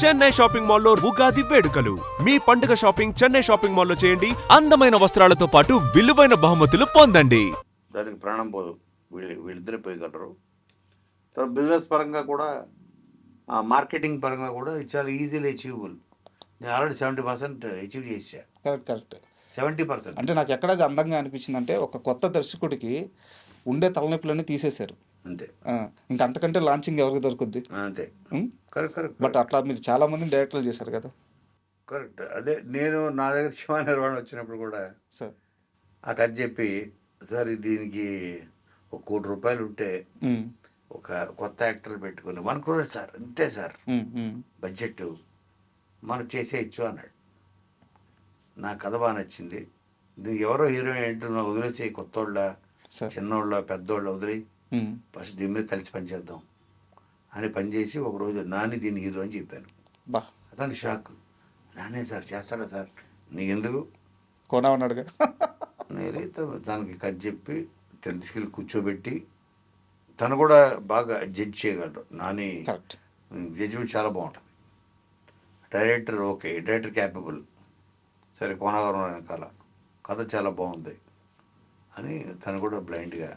Chennai shopping మాల్లో ఉగాది వేడుకలు. మీ పండుగ షాపింగ్ చెన్నై షాపింగ్ మాల్లో చేయండి. అందమైన వస్త్రాలతో పాటు విలువైన బహుమతులు పొందండి. దానికి ప్రాణం పోదు, వీళ్ళిద్దరే పోయగలరు. తర్వాత బిజినెస్ పరంగా కూడా, మార్కెటింగ్ పరంగా కూడా ఇది చాలా ఈజీలీ అచీవబుల్. నేను ఆల్రెడీ 70% అచీవ్ చేసా. కరెక్ట్ 70%. అంటే నాకు ఎక్కడ అది అందంగా అనిపించింది అంటే, ఒక కొత్త దర్శకుడికి ఉండే తలనొప్పులన్నీ తీసేశారు అంతే. ఇంకా అంతకంటే లాంచింగ్ ఎవరికి దొరుకుద్ది? అంతే. కరెక్ట్. బట్ అట్లా మీరు చాలా మంది డైరెక్టర్లు చేశారు కదా. కరెక్ట్. అదే నేను నా దగ్గర శివ నిర్వాణ వచ్చినప్పుడు కూడా సార్ ఆ కథ చెప్పి, సార్ దీనికి ₹1 కోటి ఉంటే ఒక కొత్త యాక్టర్ పెట్టుకుని 1 crore సార్, అంతే సార్ బడ్జెట్, మనం చేసేయచ్చు అన్నాడు. నా కథ బాగా నచ్చింది. దీనికి ఎవరో హీరోయిన్ ఏంటో వదిలేసి, కొత్తోళ్ళ చిన్నోళ్ళ పెద్దోళ్ళ వదిలి ఫస్ట్ దీని మీద కలిసి పనిచేద్దాం అని పనిచేసి ఒకరోజు నాని దీని హీరో అని చెప్పాను. అతను షాక్. నానే సార్ చేస్తాడా సార్? నీకెందుకు కోనా ఉన్నాడుగా. నేను తనకి కథ చెప్పి తీసుకెళ్ళి కూర్చోబెట్టి, తను కూడా బాగా జడ్జ్ చేయగలరు. నాని జడ్జిమెంట్ చాలా బాగుంటుంది. డైరెక్టర్ ఓకే, డైరెక్టర్ క్యాపబుల్, సరే కోనగారం వెనకాల కథ చాలా బాగుంది అని తను కూడా బ్లైండ్గా.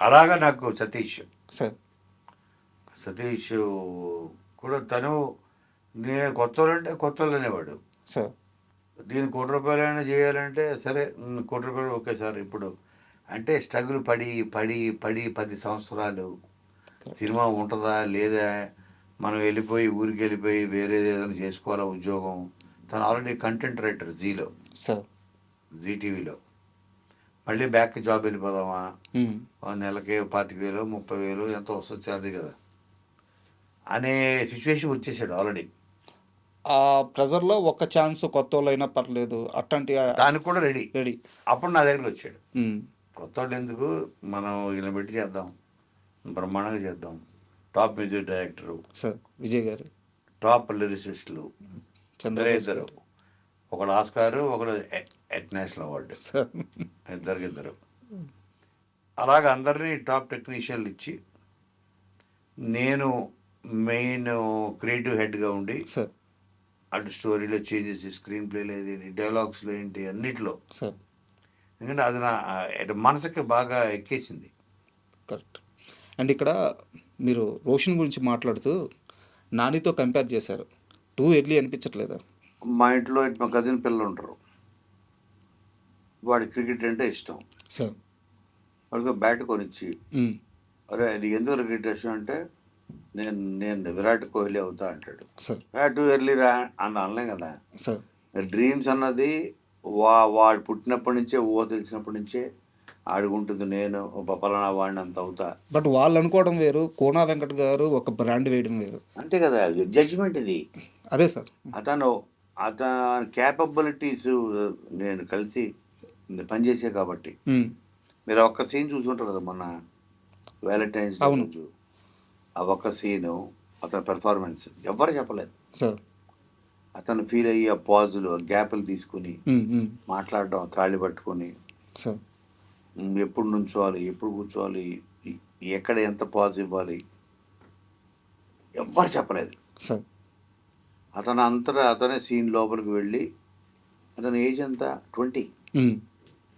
అలాగా నాకు సతీష్ కూడా తను, నేను కొత్త అంటే కొత్త అనేవాడు. దీని ₹1 కోటి చేయాలంటే సరే ₹1 కోటి ఓకే సార్. ఇప్పుడు అంటే స్ట్రగుల్ పడి 10 సంవత్సరాలు సినిమా ఉంటుందా లేదా, మనం వెళ్ళిపోయి ఊరికి వెళ్ళిపోయి వేరే ఏదైనా చేసుకోవాలా ఉద్యోగం. తను ఆల్రెడీ కంటెంట్ రైటర్ జీ టీవీలో. మళ్ళీ బ్యాక్ జాబ్ వెళ్ళిపోదామా, నెలకి 25,000 30,000 ఎంతో వస్తుంది శాలరీ కదా అనే సిచ్యువేషన్ వచ్చేసాడు ఆల్రెడీ. ఆ ప్రెజర్లో ఒక ఛాన్స్ కొత్త వాళ్ళు అయినా పర్లేదు అట్లాంటి దానికి కూడా రెడీ. అప్పుడు నా దగ్గరికి వచ్చాడు. కొత్త వాళ్ళు ఎందుకు, మనం ఇలా పెట్టి చేద్దాం, బ్రహ్మాండంగా చేద్దాం. టాప్ మ్యూజిక్ డైరెక్టరు విజయ్ గారు, టాప్ లిరిసిస్టులు ఇద్దరు, ఒకడు ఆస్కారు, ఒకడు నేషనల్ అవార్డు, ఇద్దరు. అలాగ అందరినీ టాప్ టెక్నీషియన్లు ఇచ్చి, నేను మెయిన్ క్రియేటివ్ హెడ్గా ఉండి అటు స్టోరీలో చేంజెస్, స్క్రీన్ ప్లేలో ఏది, డైలాగ్స్లో ఏంటి, అన్నిట్లో. ఎందుకంటే అది నా మనసుకి బాగా ఎక్కేసింది. కరెక్ట్. అండ్ ఇక్కడ మీరు రోషన్ గురించి మాట్లాడుతూ నానితో కంపేర్ చేశారు. టూ ఎర్లీ అనిపించట్లేదా? మా ఇంట్లో మా కజిన్ పిల్లలు ఉంటారు, వాడి క్రికెట్ అంటే ఇష్టం. వాడికి బ్యాట్ కొనిచ్చి, అరే నీకు ఎందుకు క్రికెట్ ఇష్టం అంటే, నేను విరాట్ కోహ్లీ అవుతా అంటాడు. టూ ఎర్లీ రా అని అనలేం కదా. డ్రీమ్స్ అన్నది వాడు పుట్టినప్పటి నుంచే, తెలిసినప్పటి నుంచే ఆడుకుంటుంది. నేను పలానా వాడిని అంత అవుతా. బట్ వాళ్ళు అనుకోవడం వేరు, కోనా వెంకట్ గారు ఒక బ్రాండ్ వేయడం వేరు. అంతే కదా, జడ్జిమెంట్ ఇది. అదే సార్, అతని క్యాపబిలిటీస్ నేను కలిసి పనిచేసే కాబట్టి. మీరు ఒక్క సీన్ చూసుకుంటారు కదా, మొన్న వ్యాలంటైన్స్ డే రోజు ఆ ఒక్క సీను, అతని పెర్ఫార్మెన్స్ ఎవరు చెప్పలేదు. అతను ఫీల్ అయ్యి ఆ పాజులు, గ్యాప్లు తీసుకుని మాట్లాడడం, తాళి పట్టుకొని ఎప్పుడు నుంచోవాలి, ఎప్పుడు కూర్చోవాలి, ఎక్కడ ఎంత పాజ్ ఇవ్వాలి, ఎవ్వరు చెప్పలేదు. అతను అతనే సీన్ లోపలికి వెళ్ళి, అతని ఏజ్ ఎంత,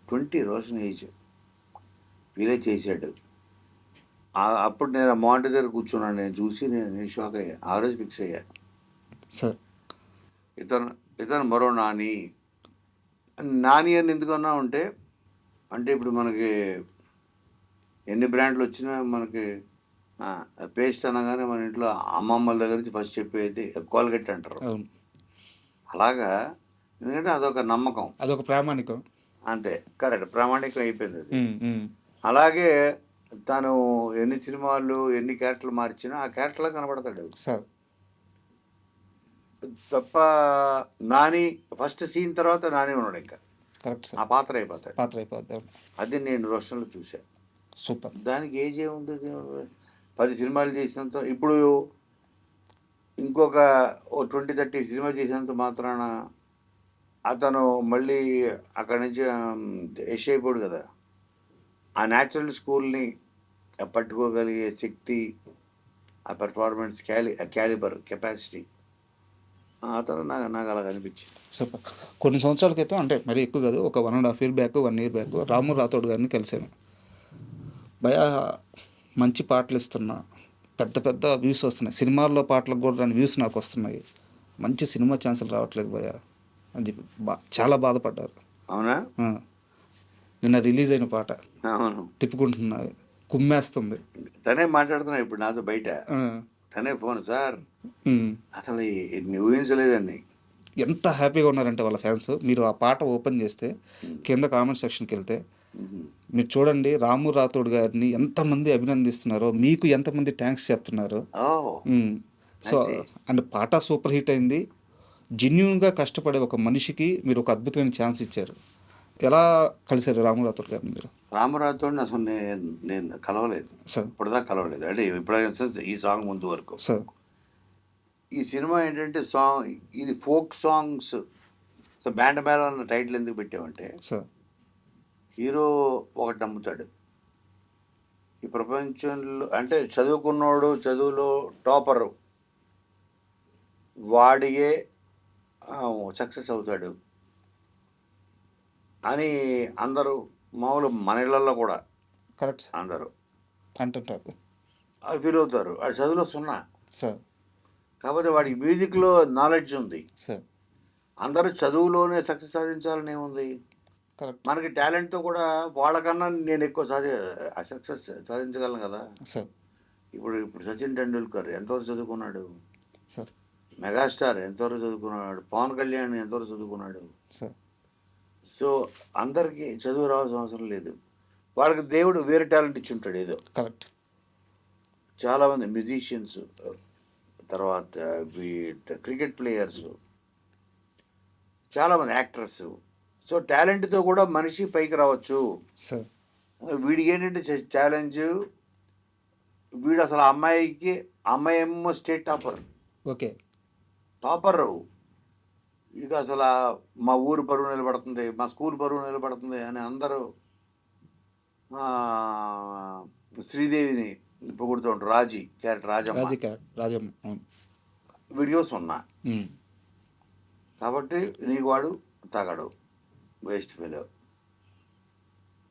20 రోషన్ ఏజ్, ఫీల్ చేశాడు. అప్పుడు నేను మానిటర్ దగ్గర కూర్చున్నాను, నేను చూసి నేను షాక్ అయ్యా. ఆ రోజు ఫిక్స్ అయ్యా, ఇతను మరో నాని అని ఎందుకన్నా ఉంటే, అంటే ఇప్పుడు మనకి ఎన్ని బ్రాండ్లు వచ్చినా మనకి పేస్ట్ అనగానే మన ఇంట్లో అమ్మమ్మల దగ్గర నుంచి ఫస్ట్ చెప్పేది కోల్గేట్ అంటారు. అలాగా, ఎందుకంటే అదొక నమ్మకం, అదొక ప్రామాణికం. అంతే, కరెక్ట్, ప్రామాణికం అయిపోయింది అది. అలాగే తను ఎన్ని సినిమాలు ఎన్ని క్యారెక్టర్లు మార్చినా ఆ క్యారెక్టర్లో కనబడతాడు తప్ప. నాని ఫస్ట్ సీన్ తర్వాత నాని ఉన్నాడు, ఇంకా ఆ పాత్ర అయిపోతాడు. అది నేను రోషన్లో చూశాను. సూపర్. దానికి ఏజ్ ఏముంటుంది, 10 సినిమాలు చేసినంత, ఇప్పుడు ఇంకొక 20-30 సినిమా చేసినంత మాత్రాన అతను మళ్ళీ అక్కడి నుంచి యష్ అయిపోడు కదా. ఆ న్యాచురల్ స్కూల్ని పట్టుకోగలిగే శక్తి, ఆ పెర్ఫార్మెన్స్ క్యాలిబర్ కెపాసిటీ అతను నాకు అలా అనిపించింది. సూపర్. కొన్ని సంవత్సరాల క్రితం అంటే మరీ ఎక్కువ కాదు, ఒక 1.5 ఇయర్ బ్యాక్, 1 ఇయర్ బ్యాక్ రాము రాథోడ్ గారిని కలిశాను. భయ్యా మంచి పాటలు ఇస్తున్నా, పెద్ద పెద్ద వ్యూస్ వస్తున్నాయి, సినిమాల్లో పాటలకు కూడా రాని వ్యూస్ నాకు వస్తున్నాయి, మంచి సినిమా ఛాన్సులు రావట్లేదు భయ్యా అని చెప్పి చాలా బాధపడ్డారు. అవునా? ఆ. నిన్న రిలీజ్ అయిన పాట అవును, తిప్పుకుంటున్నా, కుమ్మేస్తుంది. తనే మాట్లాడుతున్నాడు ఇప్పుడు నాతో బయట. ఆ. తనే ఫోన్, సార్ ఉమ్. అసలు ఊహించలేదండి. ఎంత హ్యాపీగా ఉన్నారంటే వాళ్ళ ఫ్యాన్స్. మీరు ఆ పాట ఓపెన్ చేస్తే కింద కామెంట్ సెక్షన్కి వెళ్తే మీరు చూడండి, రాము రాథోడ్ గారిని ఎంతమంది అభినందిస్తున్నారో, మీకు ఎంతమంది థ్యాంక్స్ చెప్తున్నారు. సో అండ్ పాట సూపర్ హిట్ అయింది. జెన్యున్గా కష్టపడే ఒక మనిషికి మీరు ఒక అద్భుతమైన ఛాన్స్ ఇచ్చారు. ఎలా కలిశారు రాము రాథోడ్ గారిని మీరు? రామరాజుతో అసలు నేను కలవలేదు సార్. ఇప్పుడుదాకా కలవలేదు. అంటే ఇప్పుడైనా ఈ సాంగ్ ముందు వరకు. సార్. ఈ సినిమా ఏంటంటే ఇది ఫోక్ సాంగ్స్. సో బ్యాండ్ మేళం అన్న టైటిల్ ఎందుకు పెట్టామంటే, సార్ హీరో ఒకటి నమ్ముతాడు, ఈ ప్రపంచంలో అంటే చదువుకున్నోడు, చదువులో టాపరు వాడియే సక్సెస్ అవుతాడు అని అందరూ, మామూలు మన ఇళ్ళల్లో కూడా కరెక్ట్ అందరూ అంటుంటారు. అది ఫీల్ అవుతారు. వాడి చదువులో సున్నా, సార్. కాకపోతే వాడికి మ్యూజిక్లో నాలెడ్జ్ ఉంది. సార్. అందరూ చదువులోనే సక్సెస్ సాధించాలని ఏముంది, కరెక్ట్. మనకి టాలెంట్తో కూడా వాళ్ళకన్నా నేను ఎక్కువ సక్సెస్ సాధించగలను కదా. సార్. ఇప్పుడు సచిన్ టెండూల్కర్ ఎంతవరకు చదువుకున్నాడు, సార్. మెగాస్టార్ ఎంతవరకు చదువుకున్నాడు, పవన్ కళ్యాణ్ ఎంతవరకు చదువుకున్నాడు. సార్. సో అందరికీ చదువు రావాల్సిన అవసరం లేదు, వాళ్ళకి దేవుడు వేరే టాలెంట్ ఇచ్చి ఉంటాడు ఏదో. కరెక్ట్. చాలామంది మ్యూజిషియన్స్, తర్వాత క్రికెట్ ప్లేయర్స్, చాలామంది యాక్టర్స్. సో టాలెంట్తో కూడా మనిషి పైకి రావచ్చు. సార్. వీడికి ఏంటంటే ఛాలెంజ్, వీడు అసలు అమ్మాయి ఏమో స్టేట్ టాపర్. ఓకే. టాపర్ ఇక అసలు మా ఊరు పరువు నిలబడుతుంది, మా స్కూల్ పరువు నిలబడుతుంది అని అందరూ శ్రీదేవిని పొగుడుతూ ఉంటారు. రాజీ క్యారెక్టర్ రాజమ్మ వీడియోస్ ఉన్నా. కాబట్టి నీకు వాడు తగడు, వేస్ట్ ఫెయిల్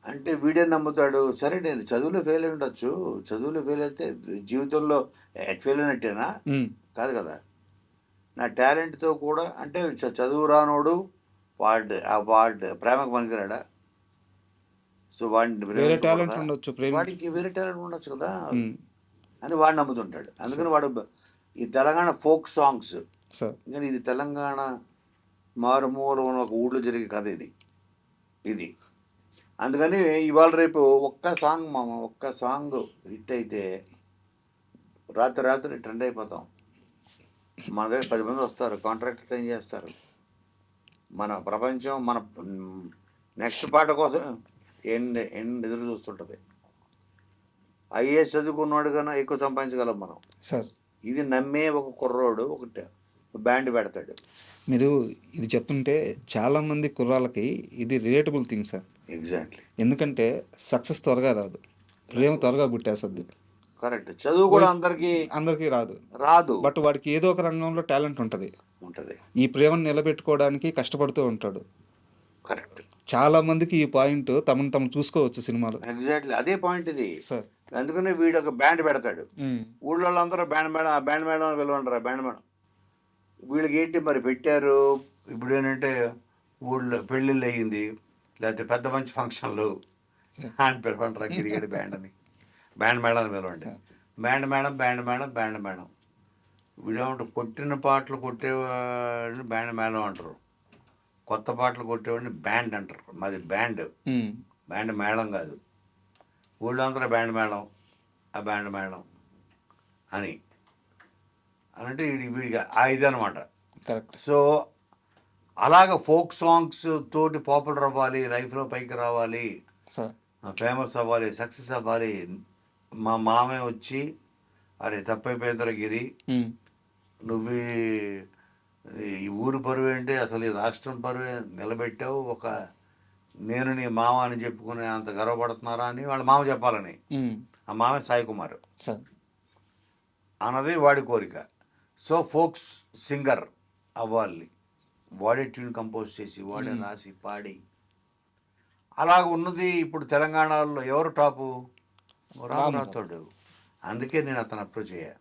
అంటే వీడే నమ్ముతాడు. సరే నేను చదువులో ఫెయిల్ అయి ఉండొచ్చు, చదువులో ఫెయిల్ అయితే జీవితంలో ఫెయిల్ అయినట్టేనా? కాదు కదా. నా టాలెంట్తో కూడా అంటే చదువు రానోడు వాడు ప్రేమకు పనికిరాడా? సో వాడికి వేరే టాలెంట్ ఉండొచ్చు కదా అని వాడు నమ్ముతుంటాడు. అందుకని వాడు ఈ తెలంగాణ ఫోక్ సాంగ్స్, కానీ ఇది తెలంగాణ మారుమూల ఉన్న ఒక ఊళ్ళో జరిగే కథ ఇది. అందుకని ఇవాళ రేపు ఒక్క సాంగ్ హిట్ అయితే రాత్రి ట్రెండ్ అయిపోతాం. మన దగ్గర 10 మంది వస్తారు, కాంట్రాక్ట్ సైన్ చేస్తారు. మన ప్రపంచం మన నెక్స్ట్ పాట కోసం ఎదురు చూస్తుంటుంది. ఐఏఎస్ చదువుకున్నాడు కన్నా ఎక్కువ సంపాదించగలం మనం. సార్. ఇది నమ్మే ఒక కుర్రోడు ఒకటి బ్యాండ్ పెడతాడు. మీరు ఇది చెప్తుంటే చాలామంది కుర్రాళ్ళకి ఇది రిలేటబుల్ థింగ్ సార్. ఎగ్జాక్ట్లీ. ఎందుకంటే సక్సెస్ త్వరగా రాదు, ప్రేమ త్వరగా పుట్టేస్తుంది. కరెక్ట్. చదువు కూడా అందరికీ రాదు. బట్ వాడికి ఏదో ఒక రంగంలో టాలెంట్ ఉంటుంది. ఈ ప్రేమను నిలబెట్టుకోవడానికి కష్టపడుతూ ఉంటాడు. కరెక్ట్. చాలా మందికి ఈ పాయింట్ తమను చూసుకోవచ్చు సినిమాలో. ఎగ్జాక్ట్లీ అదే పాయింట్ ఇది సార్. అందుకనే వీడు ఒక బ్యాండ్ పెడతాడు. ఊళ్ళో అందరూ బ్యాండ్ మేడం అని పిలవంటారు, బ్యాండ్ మేడం. వీళ్ళకి ఏంటి మరి పెట్టారు. ఇప్పుడు ఏంటంటే ఊళ్ళో పెళ్ళిళ్ళు అయ్యింది, లేకపోతే పెద్ద మంచి ఫంక్షన్లు అని పిలవంటారు, క్రికెట్ బ్యాండ్ అని, బ్యాండ్ మేడం అని పిలవండి. బ్యాండ్ మేడం వీడేమంటారు, కొట్టిన పాటలు కొట్టేవాడిని బ్యాండ్ మేడం అంటారు, కొత్త పాటలు కొట్టేవాడిని బ్యాండ్ అంటారు. మాది బ్యాండ్ మేడం కాదు. ఊళ్ళో అందరూ బ్యాండ్ మేడం అని అంటే వీడికి ఇది అనమాట. సో అలాగ ఫోక్ సాంగ్స్ తోటి పాపులర్ అవ్వాలి, లైఫ్లో పైకి రావాలి, ఫేమస్ అవ్వాలి, సక్సెస్ అవ్వాలి. మా మామే వచ్చి అరే తప్పైపోయిందిరా గిరి, నువ్వు ఈ ఊరు పరువు ఏంటి, అసలు ఈ రాష్ట్రం పరువే నిలబెట్టావు, నేను నీ మామ అని చెప్పుకునే అంత గర్వపడుతున్నారా అని వాళ్ళ మామ చెప్పాలని. ఆ మామే సాయి కుమార్. అన్నది వాడి కోరిక. సో ఫోక్స్ సింగర్ అవ్వాలి, వాడే ట్యూన్ కంపోజ్ చేసి వాడే రాసి పాడి అలాగ ఉన్నది. ఇప్పుడు తెలంగాణలో ఎవరు టాపు? రామ్ రాథోడ్. అందుకే నేను అతను అప్రోచ్ అయ్యా.